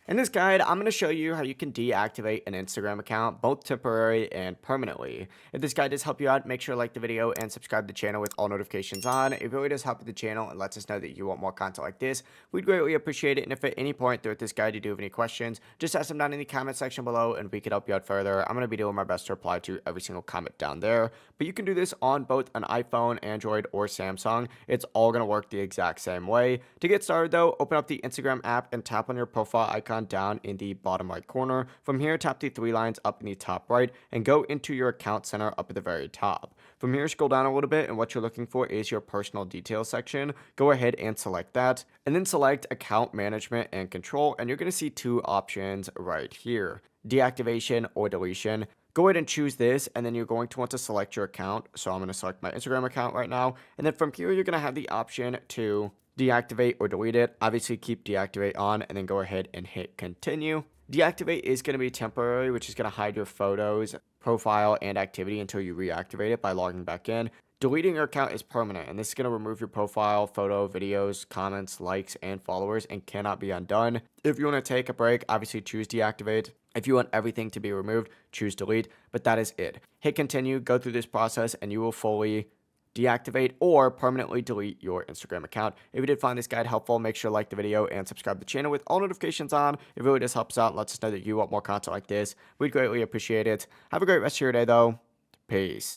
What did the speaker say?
In this guide, I'm going to show you how you can deactivate an Instagram account, both temporary and permanently. If this guide does help you out, make sure to like the video and subscribe to the channel with all notifications on. It really does help with the channel and lets us know that you want more content like this. We'd greatly appreciate it. And if at any point throughout this guide you do have any questions, just ask them down in the comment section below and we could help you out further. I'm going to be doing my best to reply to every single comment down there. But you can do this on both an iPhone, Android, or Samsung. It's all going to work the exact same way. To get started though, open up the Instagram app and tap on your profile icon down in the bottom right corner. From here, tap the three lines up in the top right and go into your account center up at the very top. From here, scroll down a little bit and what you're looking for is your personal details section. Go ahead and select that and then select account management and control, and you're going to see two options right here: deactivation or deletion. Go ahead and choose this, and then you're going to want to select your account. So I'm going to select my Instagram account right now, and then from here you're going to have the option to deactivate or delete it. Obviously keep deactivate on and then go ahead and hit continue. Deactivate is going to be temporary, which is going to hide your photos, profile, and activity until you reactivate it by logging back in. Deleting your account is permanent, and this is going to remove your profile, photo, videos, comments, likes, and followers and cannot be undone. If you want to take a break, obviously choose deactivate. If you want everything to be removed, choose delete, but that is it. Hit continue, go through this process, and you will fully deactivate or permanently delete your Instagram account. If you did find this guide helpful, make sure to like the video and subscribe to the channel with all notifications on. It really just helps out and lets us know that you want more content like this. We'd greatly appreciate it. Have a great rest of your day though. Peace.